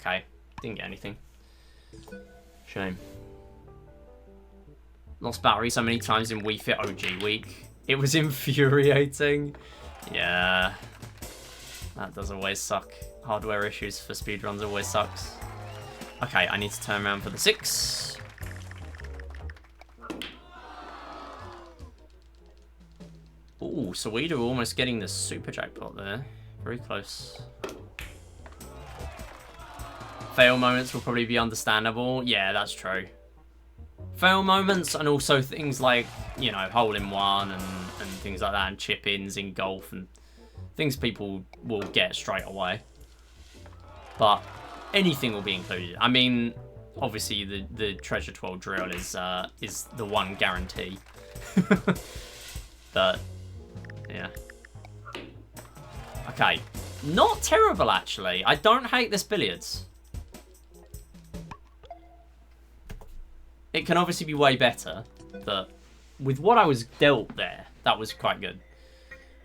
Okay, didn't get anything. Shame. Lost battery so many times in Wii Fit OG week. It was infuriating. Yeah. That does always suck. Hardware issues for speedruns always sucks. Okay, I need to turn around for the 6. Ooh, Saweedo almost getting the super jackpot there. Very close. Fail moments will probably be understandable. Yeah, that's true. Fail moments and also things like, you know, hole-in-one and things like that, and chip-ins in golf and things people will get straight away. But anything will be included. I mean, obviously the treasure 12 drill is the one guarantee. But yeah. Okay. Not terrible, actually. I don't hate this billiards. It can obviously be way better, but with what I was dealt there, that was quite good.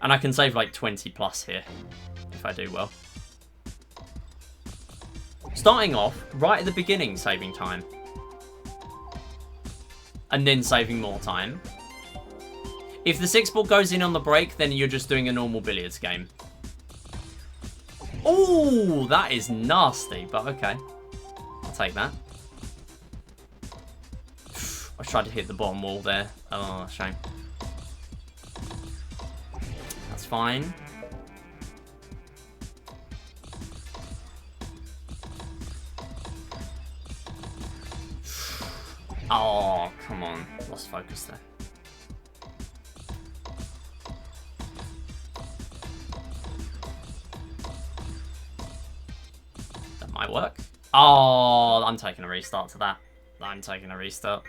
And I can save like 20 plus here, if I do well. Starting off, right at the beginning, saving time. And then saving more time. If the 6 ball goes in on the break, then you're just doing a normal billiards game. Oh, that is nasty, but okay. I'll take that. I tried to hit the bottom wall there. Oh, shame. That's fine. Oh, come on. Lost focus there. That might work. Oh, I'm taking a restart to that. I'm taking a restart.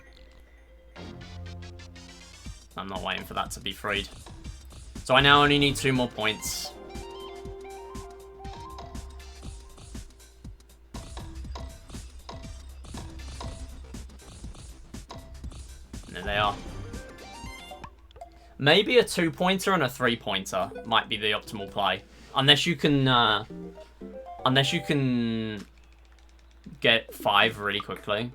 I'm not waiting for that to be freed. So I now only need 2 more points. And there they are. Maybe a 2-pointer and a 3-pointer might be the optimal play. Unless you can get 5 really quickly.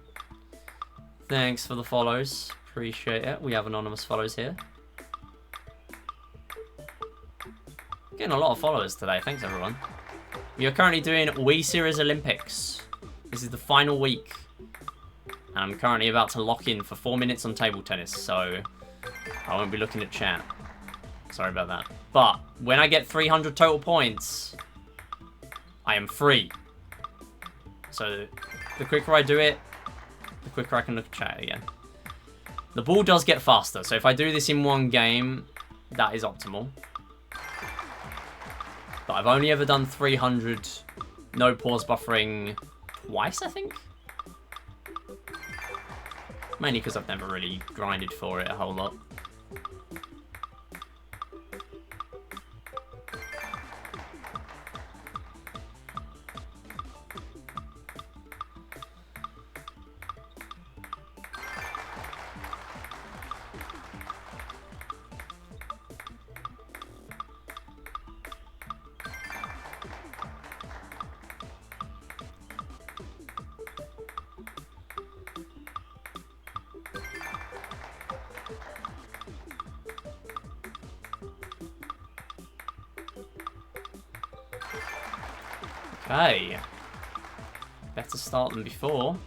Thanks for the follows. Appreciate it. We have anonymous follows here. Getting a lot of followers today. Thanks, everyone. We are currently doing Wii Series Olympics. This is the final week. And I'm currently about to lock in for 4 minutes on table tennis, so I won't be looking at chat. Sorry about that. But when I get 300 total points, I am free. So the quicker I do it, the quicker I can look at chat again. The ball does get faster, so if I do this in one game, that is optimal. But I've only ever done 300 no pause buffering twice, I think? Mainly because I've never really grinded for it a whole lot. Okay. Better start than before.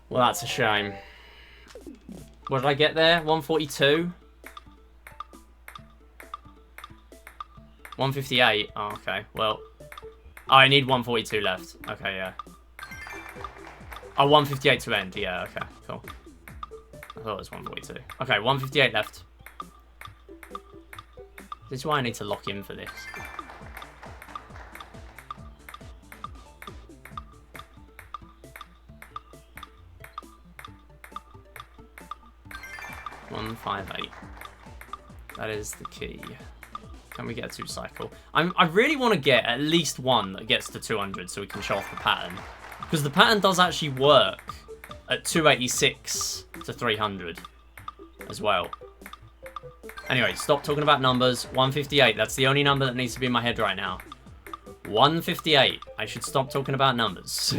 Well, that's a shame. What did I get there? 142? 158? Oh, okay. Well, I need 142 left. Okay, yeah. Oh, 158 to end. Yeah, okay, cool. I thought it was 142. Okay, 158 left. This is why I need to lock in for this. 158. That is the key. Can we get a 2-cycle? I really want to get at least one that gets to 200 so we can show off the pattern. Because the pattern does actually work at 286 to 300 as well. Anyway, stop talking about numbers. 158, that's the only number that needs to be in my head right now. 158. I should stop talking about numbers.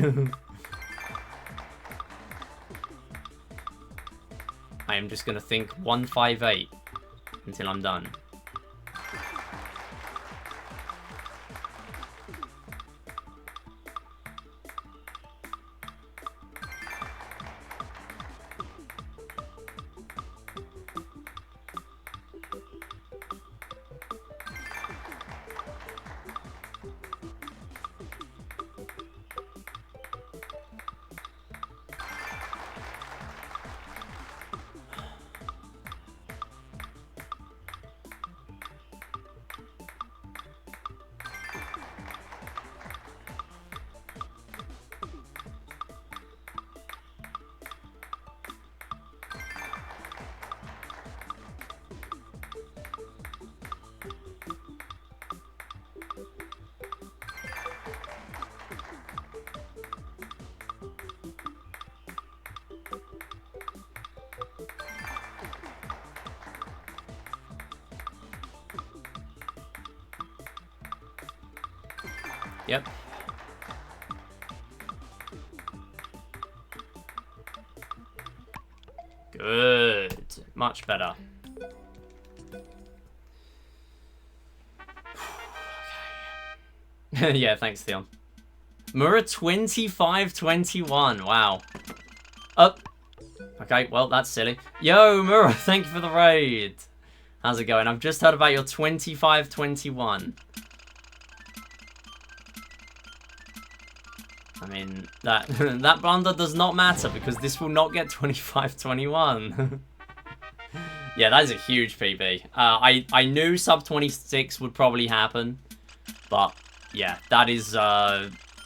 I am just going to think 158 until I'm done. Yep. Good. Much better. Okay. Yeah, thanks, Theon. Mura 25-21. Wow. Up. Okay, well, that's silly. Yo, Mura, thank you for the raid. How's it going? I've just heard about your 25-21. I mean, that blunder does not matter because this will not get 25-21. Yeah, that is a huge PB. I knew sub 26 would probably happen, but yeah, that is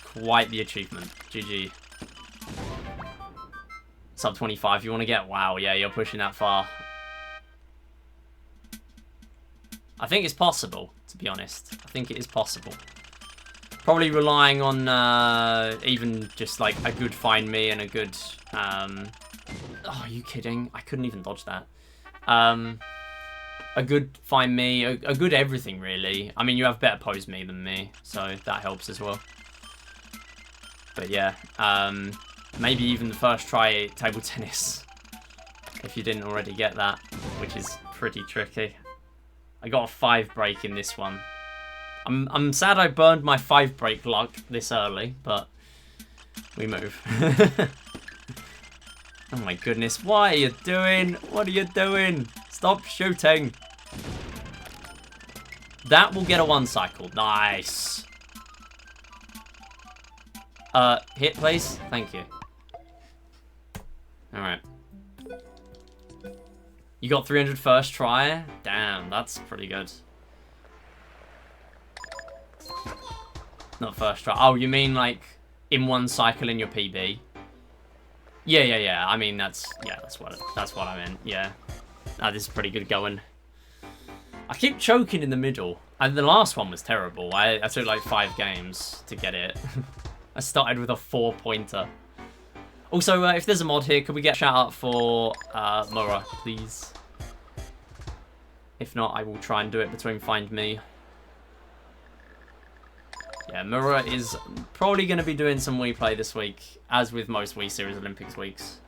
quite the achievement. GG. Sub 25, you want to get? Wow, yeah, you're pushing that far. I think it's possible, to be honest. I think it is possible. Probably relying on even just like a good find me and a good... oh, are you kidding? I couldn't even dodge that. A good find me, a good everything really. I mean, you have better pose me than me, so that helps as well. But yeah, maybe even the first try table tennis, if you didn't already get that, which is pretty tricky. I got a 5 break in this one. I'm sad I burned my 5 break luck this early, but we move. Oh my goodness, what are you doing? What are you doing? Stop shooting. That will get a 1 cycle. Nice. Hit please. Thank you. Alright. You got 300 first try? Damn, that's pretty good. Not first try. Oh, you mean like in 1 cycle in your PB? Yeah. I mean that's what I meant. Yeah. This is pretty good going. I keep choking in the middle. And the last one was terrible. I took like 5 games to get it. I started with a 4-pointer. Also, if there's a mod here, could we get a shout out for Mura, please? If not, I will try and do it between Find Me. Yeah, Mura is probably going to be doing some Wii play this week, as with most Wii Series Olympics weeks.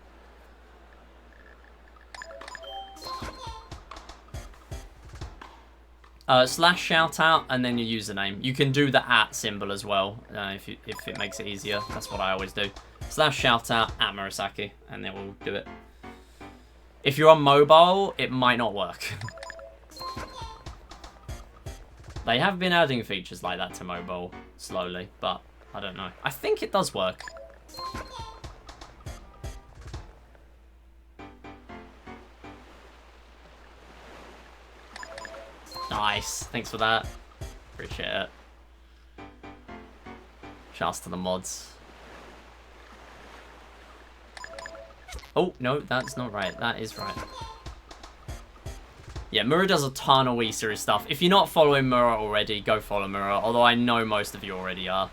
Slash shout out and then your username. You can do the @ symbol as well if it makes it easier. That's what I always do. Slash shout out @ Murasaki and then we'll do it. If you're on mobile, it might not work. They have been adding features like that to mobile slowly, but I don't know. I think it does work. Nice. Thanks for that. Appreciate it. Shouts to the mods. Oh, no, that's not right. That is right. Yeah, Mura does a ton of Wii Series stuff. If you're not following Mura already, go follow Mura. Although I know most of you already are.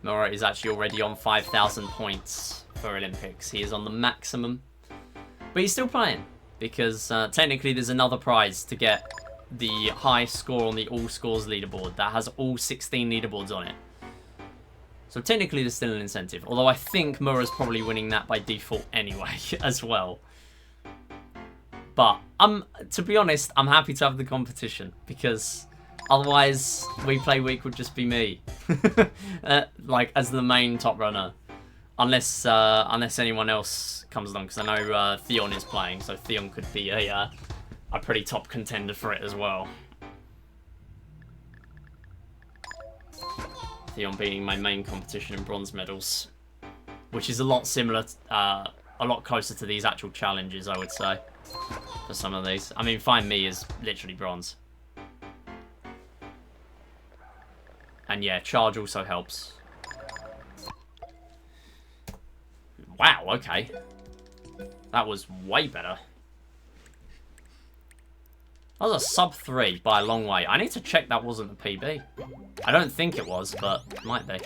Mura is actually already on 5,000 points for Olympics. He is on the maximum. But he's still playing. Because technically there's another prize to get the high score on the all scores leaderboard. That has all 16 leaderboards on it. So technically there's still an incentive. Although I think Mura's probably winning that by default anyway as well. But to be honest, I'm happy to have the competition. Because otherwise We Play Week would just be me. Like as the main top runner. Unless anyone else comes along. Because I know Theon is playing. So Theon could be a pretty top contender for it as well. Theon being my main competition in bronze medals, which is a lot similar, a lot closer to these actual challenges, I would say, for some of these. I mean, Find Me is literally bronze. And yeah, Charge also helps. Wow, okay. That was way better. That was a sub 3 by a long way. I need to check that wasn't a PB. I don't think it was, but it might be.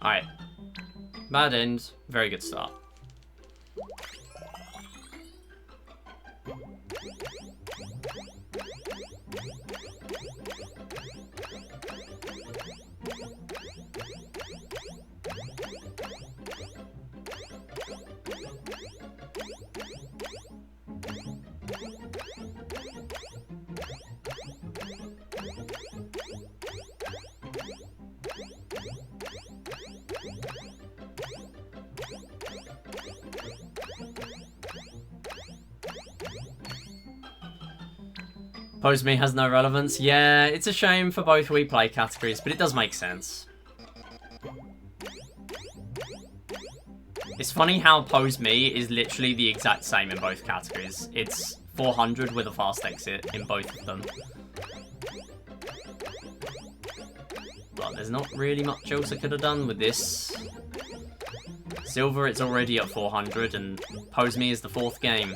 Alright. Bad end. Very good start. Pose Me has no relevance. Yeah, it's a shame for both We Play categories, but it does make sense. It's funny how Pose Me is literally the exact same in both categories. It's 400 with a fast exit in both of them. But there's not really much else I could have done with this. Silver, it's already at 400, and Pose Me is the 4th game.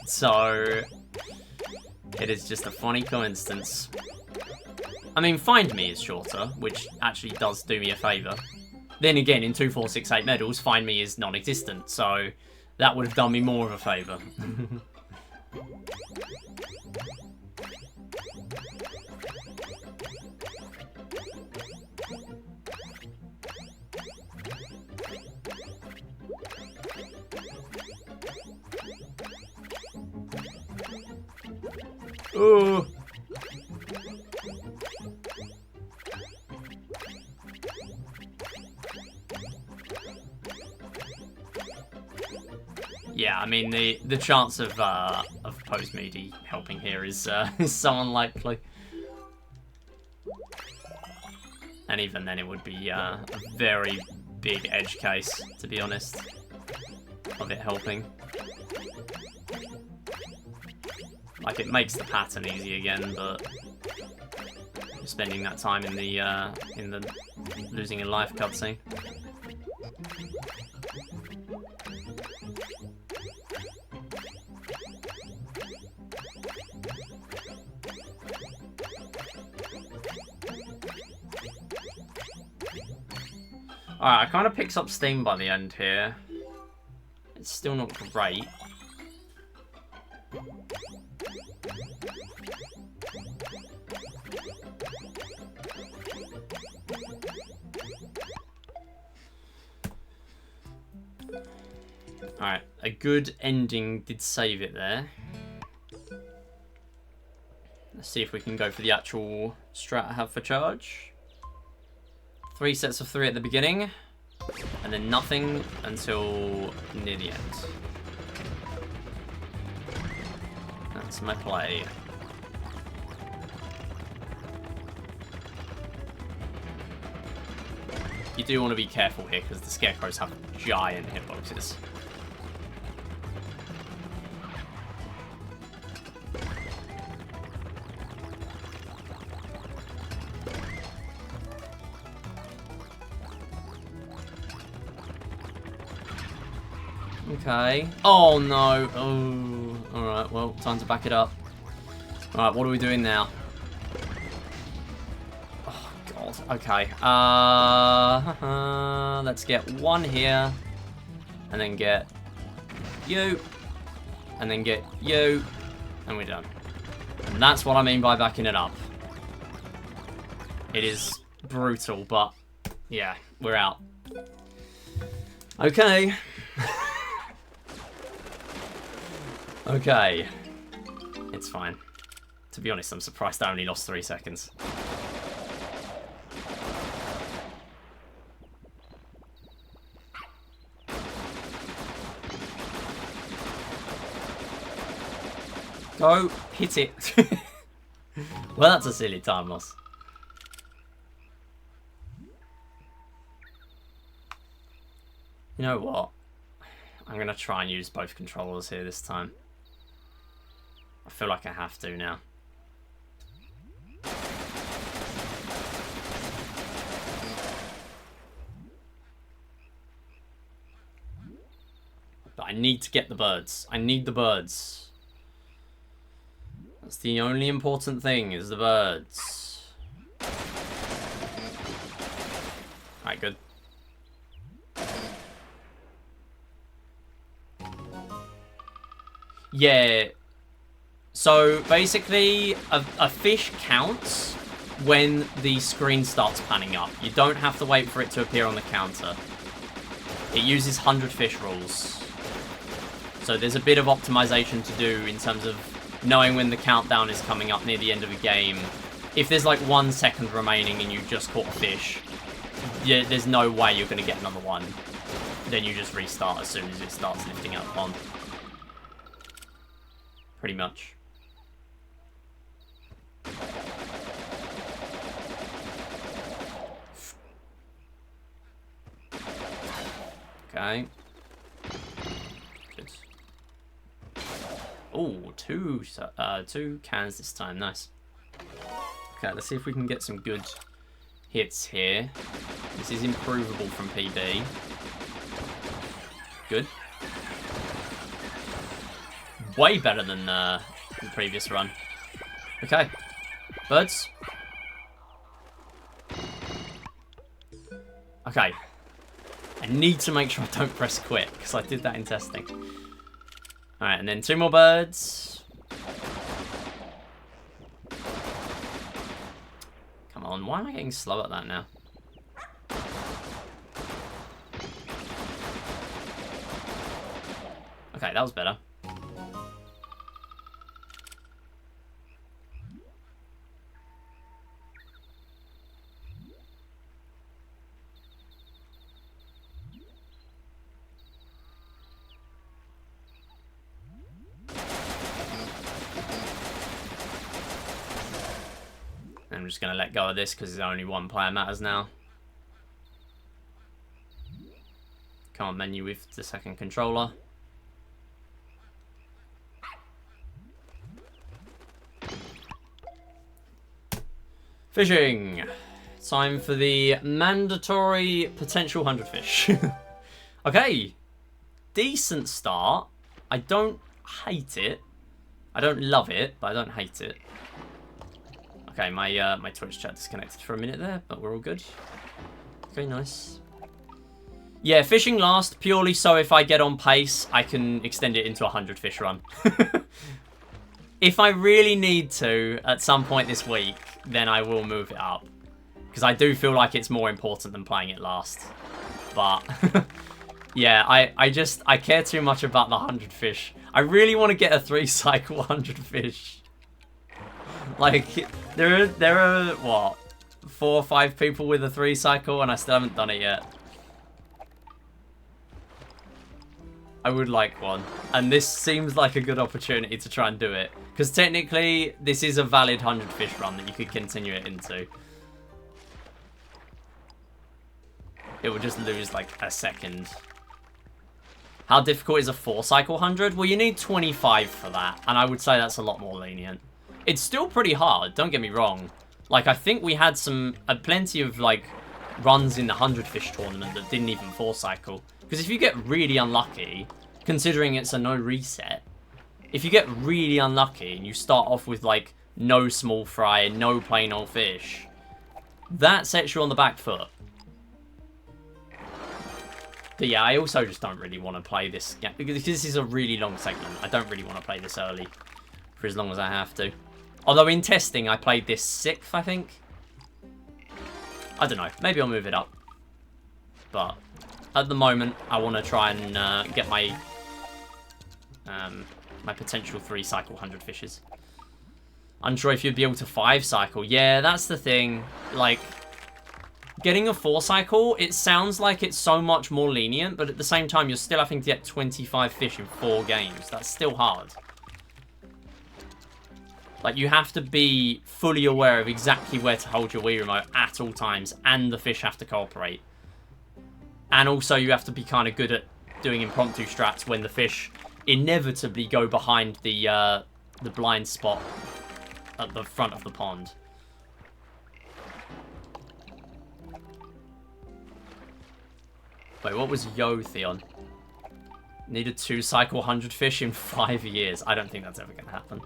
So it is just a funny coincidence. I mean, Find Me is shorter, which actually does do me a favour. Then again, in 2, 4, 6, 8 medals, Find Me is non-existent, so that would have done me more of a favour. Ooh. Yeah, I mean the chance of Pose Me helping here is so unlikely, and even then it would be a very big edge case, to be honest, of it helping. Like, it makes the pattern easy again, but you're spending that time in the losing in life cutscene. Alright, I kind of picks up steam by the end here. It's still not great. Alright, a good ending did save it there. Let's see if we can go for the actual strat I have for Charge. 3 sets of 3 at the beginning. And then nothing until near the end. That's my play. You do want to be careful here because the scarecrows have giant hitboxes. Okay. Oh no. Oh. Alright, well, time to back it up. Alright, what are we doing now? Oh god. Okay. Let's get one here. And then get you. And then get you. And we're done. And that's what I mean by backing it up. It is brutal, but yeah, we're out. Okay. Okay. It's fine. To be honest, I'm surprised I only lost 3 seconds. Go. Hit it. Well, that's a silly time loss. You know what? I'm going to try and use both controllers here this time. I feel like I have to now. But I need to get the birds. I need the birds. That's the only important thing, is the birds. Alright, good. Yeah. So basically, a fish counts when the screen starts panning up. You don't have to wait for it to appear on the counter. It uses 100 fish rules. So there's a bit of optimization to do in terms of knowing when the countdown is coming up near the end of a game. If there's like 1 second remaining and you just caught a fish, yeah, there's no way you're going to get another one. Then you just restart as soon as it starts lifting up on. Pretty much. Okay. Good. Oh, two cans this time. Nice. Okay, let's see if we can get some good hits here. This is improvable from PB. Good. Way better than the previous run. Okay. Birds. Okay. I need to make sure I don't press quit, because I did that in testing. Alright, and then 2 more birds. Come on, why am I getting slow at that now? Okay, that was better. I'm just going to let go of this because there's only 1 player matters now. Can't menu with the second controller. Fishing! Time for the mandatory potential 100 fish. Okay. Decent start. I don't hate it. I don't love it, but I don't hate it. Okay, my Twitch chat disconnected for a minute there, but we're all good. Okay, nice. Yeah, fishing last, purely so if I get on pace, I can extend it into a 100 fish run. If I really need to, at some point this week, then I will move it up. Because I do feel like it's more important than playing it last. But, yeah, I care too much about the 100 fish. I really want to get a 3-cycle 100 fish. Like, there are, what, 4 or 5 people with a 3-cycle, and I still haven't done it yet. I would like one. And this seems like a good opportunity to try and do it. Because technically, this is a valid 100 fish run that you could continue it into. It would just lose like a second. How difficult is a 4-cycle 100? Well, you need 25 for that. And I would say that's a lot more lenient. It's still pretty hard, don't get me wrong. Like, I think we had plenty of, like, runs in the 100 fish tournament that didn't even 4-cycle. Because if you get really unlucky, considering it's a no reset, if you get really unlucky and you start off with, like, no small fry and no plain old fish, that sets you on the back foot. But yeah, I also just don't really want to play this game, because this is a really long segment. I don't really want to play this early for as long as I have to. Although in testing, I played this 6th, I think. I don't know. Maybe I'll move it up. But at the moment, I want to try and get my my potential 3-cycle 100 fishes. Unsure if you'd be able to 5-cycle. Yeah, that's the thing. Like, getting a 4-cycle, it sounds like it's so much more lenient, but at the same time, you're still having to get 25 fish in 4 games. That's still hard. Like, you have to be fully aware of exactly where to hold your Wii remote at all times, and the fish have to cooperate. And also, you have to be kind of good at doing impromptu strats when the fish inevitably go behind the blind spot at the front of the pond. Wait, what was Yo, Theon? Needed 2-cycle 100 fish in 5 years. I don't think that's ever going to happen.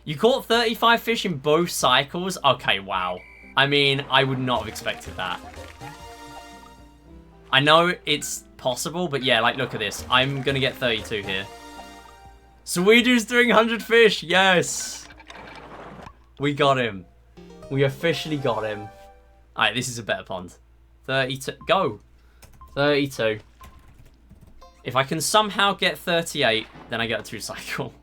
You caught 35 fish in both cycles? Okay, wow. I mean, I would not have expected that. I know it's possible, but yeah, like, look at this. I'm going to get 32 here. Sweedu's doing 100 fish. Yes. We got him. We officially got him. Alright, this is a better pond. 32. Go. 32. If I can somehow get 38, then I get a 2-cycle.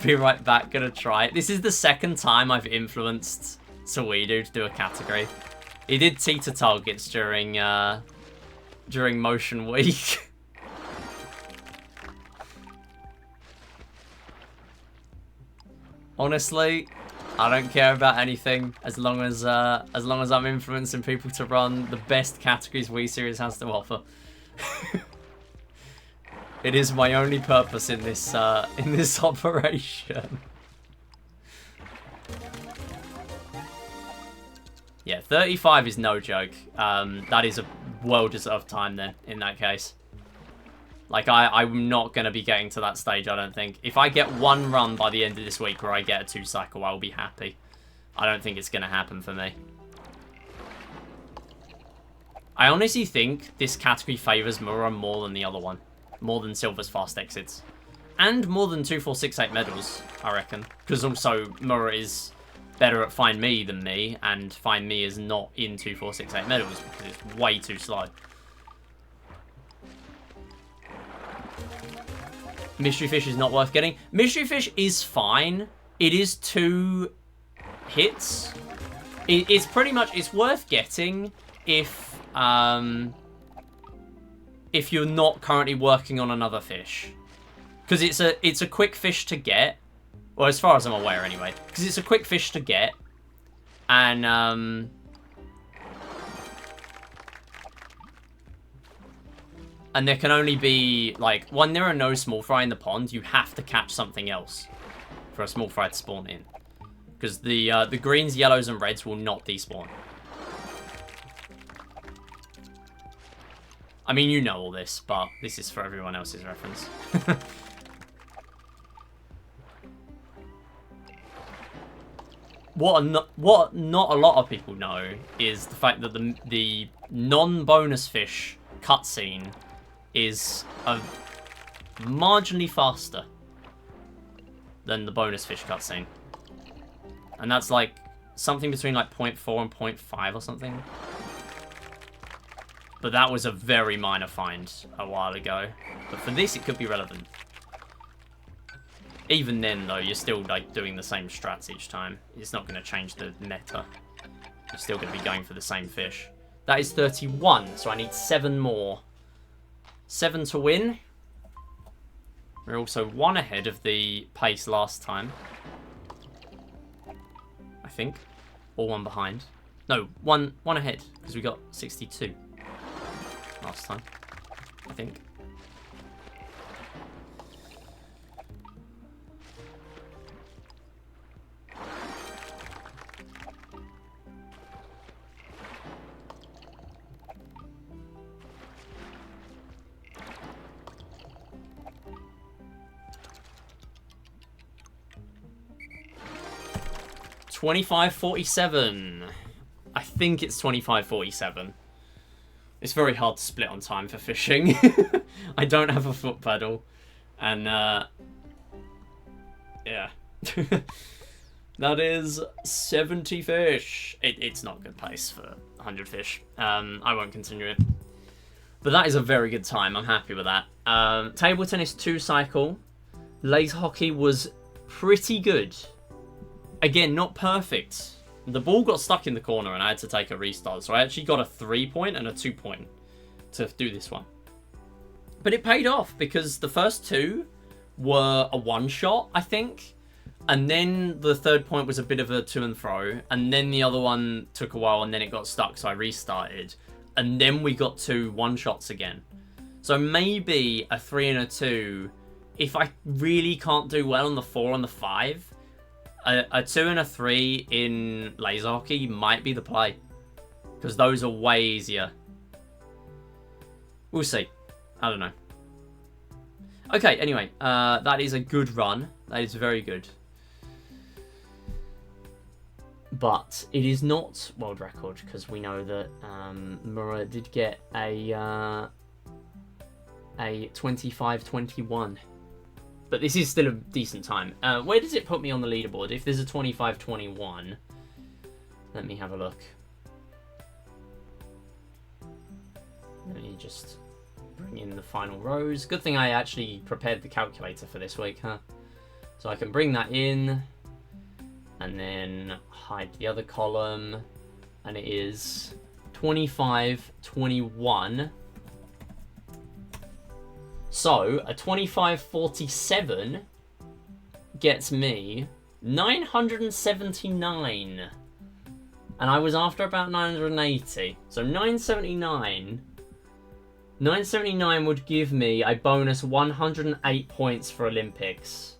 Be right back, gonna try it. This is the second time I've influenced Sweedu to do a category. He did teeter targets during Motion Week. Honestly, I don't care about anything as long as I'm influencing people to run the best categories Wii Series has to offer. It is my only purpose in this operation. Yeah, 35 is no joke. That is a well-deserved time then, in that case. Like, I'm not going to be getting to that stage, I don't think. If I get one run by the end of this week where I get a 2-cycle, I'll be happy. I don't think it's going to happen for me. I honestly think this category favours Mura more than the other one. More than Silver's fast exits. And more than 2468 medals, I reckon. Because also, Mura is better at Find Me than me, and Find Me is not in 2468 medals because it's way too slow. Mystery Fish is not worth getting. Mystery Fish is fine. It is 2 hits. It's pretty much, it's worth getting if you're not currently working on another fish. Because it's a quick fish to get. Well, as far as I'm aware anyway. Because it's a quick fish to get. And there can only be, like, when there are no small fry in the pond, you have to catch something else for a small fry to spawn in. Because the greens, yellows, and reds will not despawn. I mean, you know all this, but this is for everyone else's reference. What not a lot of people know is the fact that the non-bonus fish cutscene is marginally faster than the bonus fish cutscene. And that's like something between like 0.4 and 0.5 or something. But that was a very minor find a while ago. But for this, it could be relevant. Even then, though, you're still like doing the same strats each time. It's not going to change the meta. You're still going to be going for the same fish. That is 31, so I need 7 more. 7 to win. We're also 1 ahead of the pace last time. I think. Or 1 behind. No, one ahead, because we got 62 last time, I think. $25.47. I think it's 25.47. It's very hard to split on time for fishing. I don't have a foot pedal. And, yeah. That is 70 fish. It's not a good pace for 100 fish. I won't continue it. But that is a very good time. I'm happy with that. Table tennis 2 cycle. Laser hockey was pretty good. Again, not perfect. The ball got stuck in the corner and I had to take a restart. So I actually got a 3-point and a 2-point to do this one. But it paid off because the first 2 were a 1-shot, I think. And then the 3rd point was a bit of a to and fro. And then the other one took a while and then it got stuck. So I restarted. And then we got 2 1-shots again. So maybe a 3 and a 2. If I really can't do well on the 4 and the 5... A 2 and a 3 in laser hockey might be the play. Because those are way easier. We'll see. I don't know. Okay, anyway. That is a good run. That is very good. But it is not world record. Because we know that Mura did get a 25-21. But this is still a decent time. Where does it put me on the leaderboard? If there's a 25-21, let me have a look. Let me just bring in the final rows. Good thing I actually prepared the calculator for this week, huh? So I can bring that in and then hide the other column. And it is 25-21. So, a 25.47 gets me 979. And I was after about 980. So 979. 979 would give me a bonus 108 points for Olympics.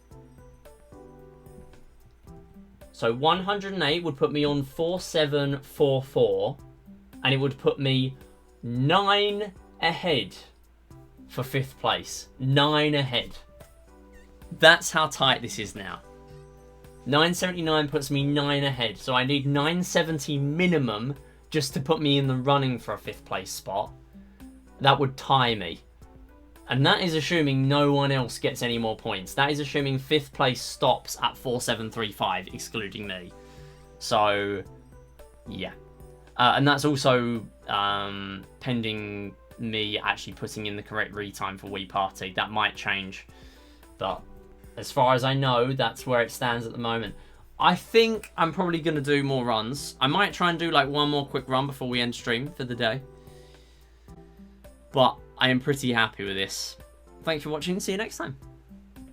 So 108 would put me on 4744. And it would put me 9 ahead. For 5th place. 9 ahead. That's how tight this is now. 979 puts me 9 ahead. So I need 970 minimum just to put me in the running for a 5th place spot. That would tie me. And that is assuming no one else gets any more points. That is assuming 5th place stops at 4735, excluding me. So, yeah. And that's also pending me actually putting in the correct retime for Wii Party. That might change, but as far as I know, that's where it stands at the moment. I think I'm probably going to do more runs. I might try and do like one more quick run before we end stream for the day, but I am pretty happy with this. Thanks for watching. See you next time.